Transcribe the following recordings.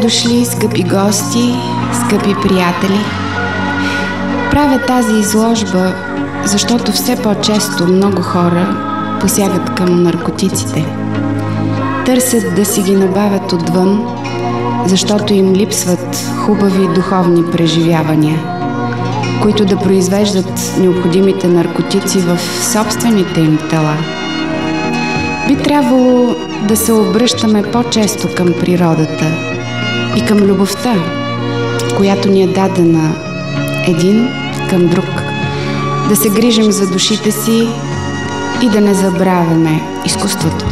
дошли, скъпи гости, скъпи приятели! Правя тази изложба, защото все по-често много хора посягат към наркотиците. Търсят да си ги набавят отвън, защото им липсват хубави духовни преживявания, които да произвеждат необходимите наркотици в собствените им тела. Би трябвало да се обръщаме по-често към природата и към любовта, която ни е дадена един към друг. Да се грижим за душите си и да не забравяме изкуството.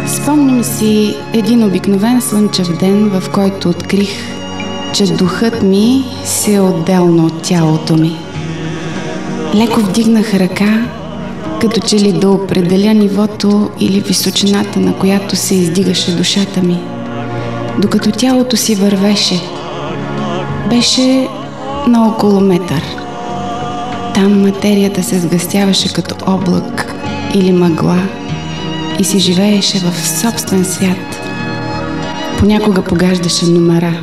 Спомням си един обикновен слънчев ден, в който открих, че духът ми се е отделно от тялото ми. Леко вдигнах ръка, като че ли да определя нивото или височината, на която се издигаше душата ми. Докато тялото си вървеше, беше на около метър. Там материята се сгъстяваше като облак или мъгла и си живееше в собствен свят. Понякога погаждаше номера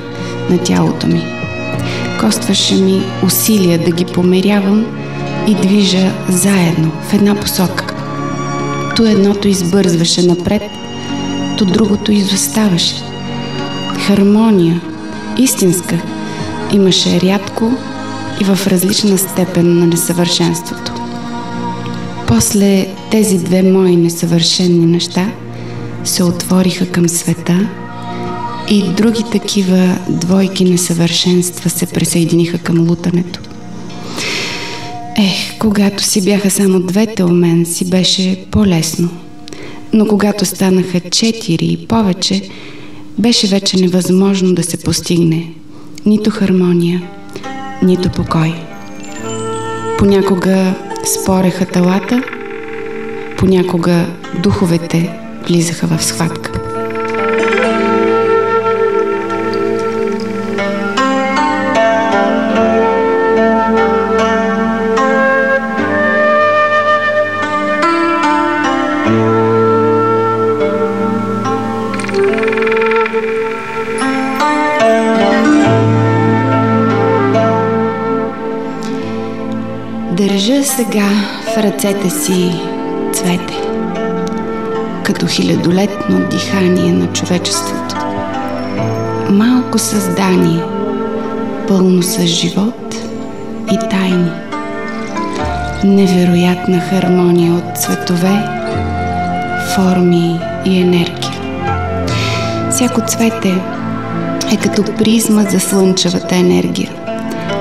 на тялото ми. Костваше ми усилия да ги померявам и движа заедно в една посока. То едното избързваше напред, то другото изоставаше. Хармония, истинска, имаше рядко и в различна степен на несъвършенството. После тези две мои несъвършени неща се отвориха към света и други такива двойки несъвършенства се присъединиха към лутането. Когато си бяха само двете у мен, си беше по-лесно. Но когато станаха 4 и повече, беше вече невъзможно да се постигне нито хармония, нито покой. Понякога спореха телата, понякога духовете влизаха в схватка. Държа сега в ръцете си цвете, като хилядолетно дихание на човечеството. Малко създание, пълно с живот и тайни. Невероятна хармония от цветове, форми и енергия. Всяко цвете е като призма за слънчевата енергия,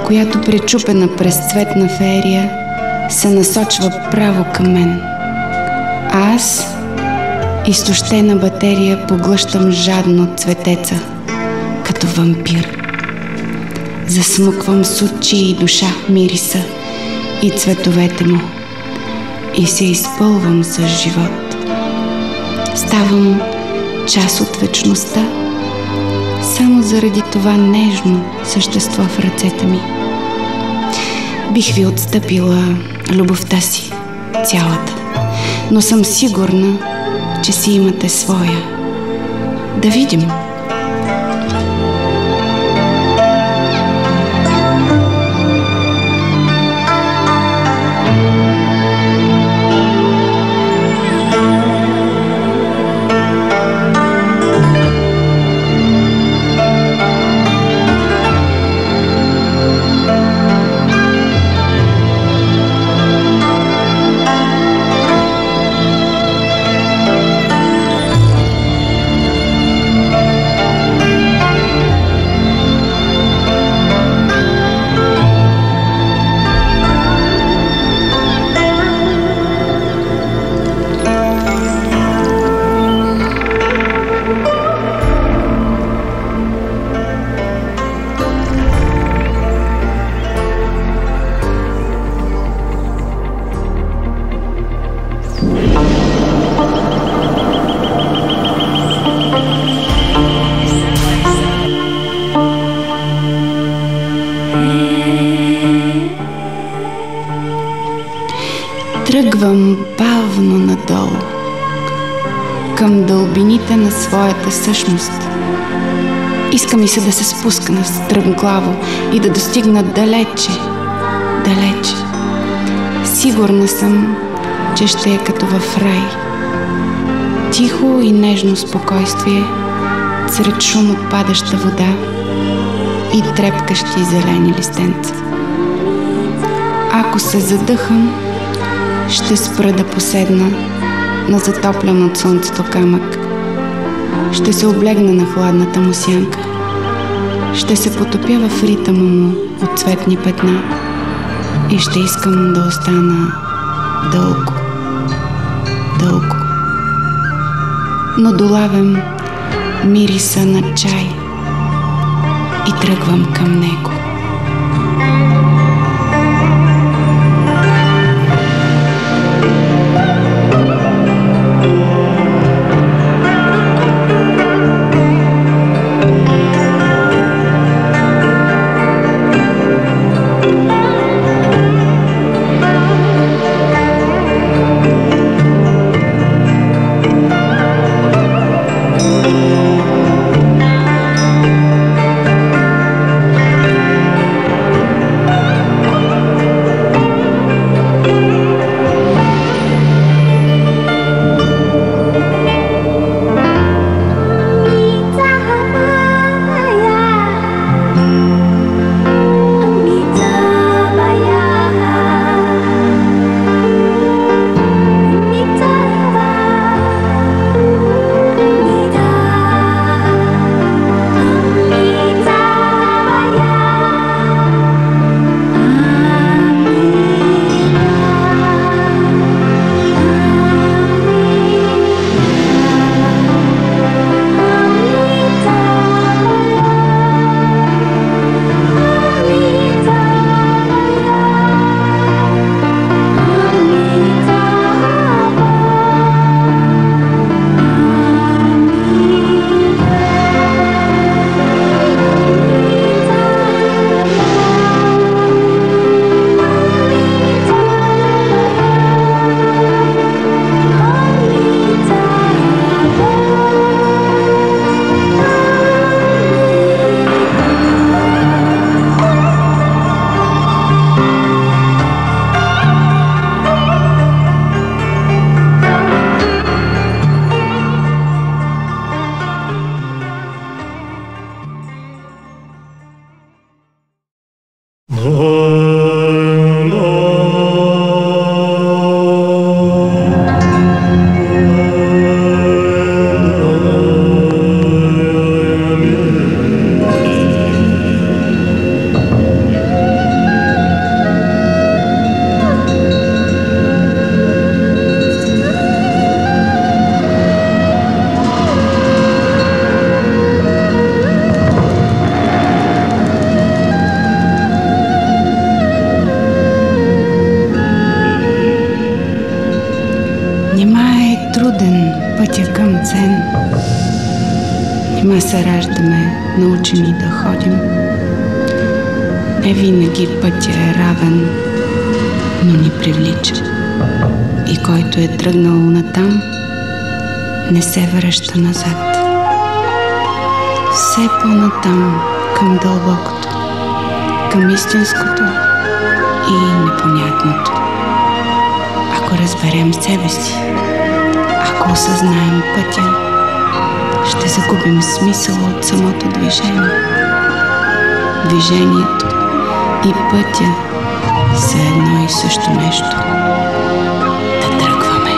която пречупена през цветна феерия се насочва право към мен. Аз, изтощена батерия, поглъщам жадно цветеца, като вампир. Засмуквам с очи и душа мириса и цветовете му и се изпълвам с живот. Ставам част от вечността, само заради това нежно същество в ръцете ми. Бих ви отстъпила любовта си, цялата, но съм сигурна, че си имате своя. Да видим. Тръгвам бавно надолу, към дълбините на своята същност. Иска ми се да се спускна стремглаво и да достигна далече, далече. Сигурна съм, че ще е като в рай. Тихо и нежно спокойствие, сред шум от падаща вода и трепкащи зелени листенца. Ако се задъхам, ще спра да поседна на затоплен от слънцето камък. Ще се облегна на хладната му сянка. Ще се потопя в ритъма му от цветни петна и ще искам да остана дълго, дълго. Но долавям мириса на чай и тръгвам към него. Нима се раждаме научени да ходим. Не винаги пътя е равен, но ни привлича. И който е тръгнал натам, не се връща назад. Все по-натам към дълбокото, към истинското и непонятното. Ако разберем себе си, ако осъзнаем пътя, ще загубим смисъл от самото движение. Движението и пътя са едно и също нещо. Да тръгваме.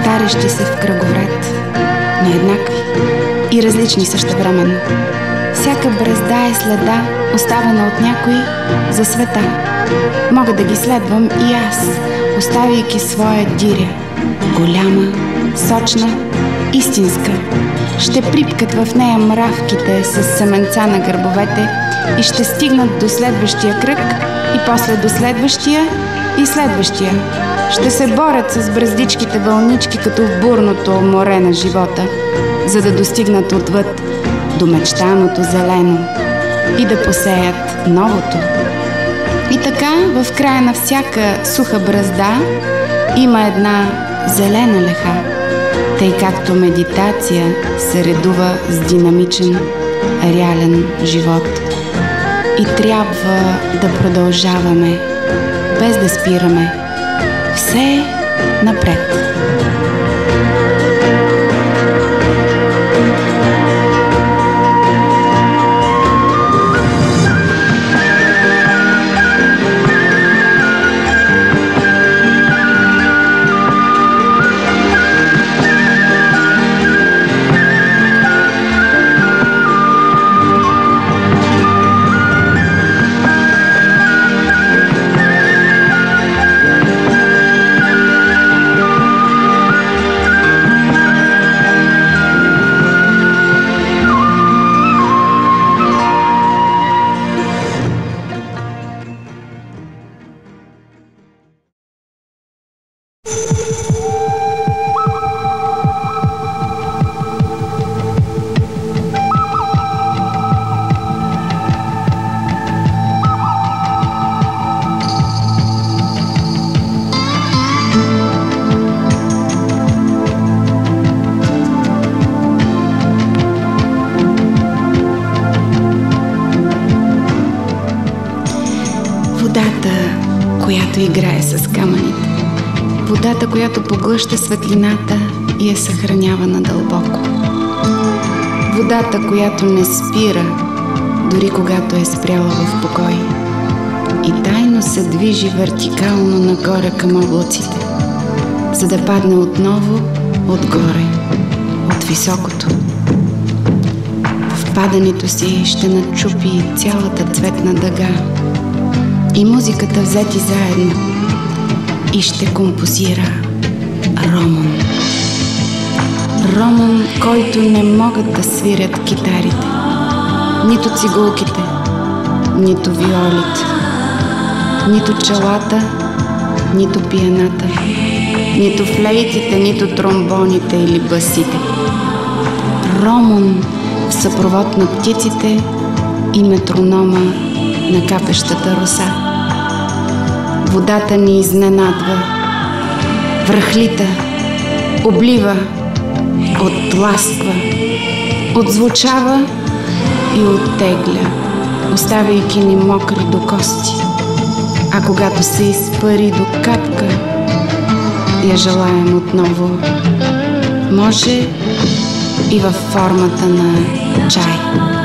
повтарящи се в кръговрат, но еднакви и различни същевременно. Всяка брезда е следа, оставена от някой за света. Мога да ги следвам и аз, оставяйки своя диря. Голяма, сочна, истинска. Ще припкат в нея мравките с семенца на гърбовете и ще стигнат до следващия кръг и после до следващия и следващия. Ще се борят с браздичките вълнички като в бурното море на живота, за да достигнат отвъд до мечтаното зелено и да посеят новото. И така, в края на всяка суха бразда има една зелена леха, тъй както медитация се редува с динамичен, реален живот. И трябва да продължаваме, без да спираме, все напред. Водата, която играе с камъните. Водата, която поглъща светлината и я съхранява надълбоко. Водата, която не спира, дори когато е спряла в покой. И тайно се движи вертикално нагоре към облаците, за да падне отново отгоре, от високото. В падането си ще начупи цялата цветна дъга и музиката взети заедно и ще композира роман. Роман, който не могат да свирят китарите, нито цигулките, нито виолите, нито челата, нито пианата, нито флейтите, нито тромбоните или басите. Роман в съпровод на птиците и метронома на капещата роса. Водата ни изненадва, връхлита, облива, отласква, отзвучава и оттегля, оставяйки ни мокри до кости. А когато се изпари до капка, я желаем отново. Може и във формата на чай.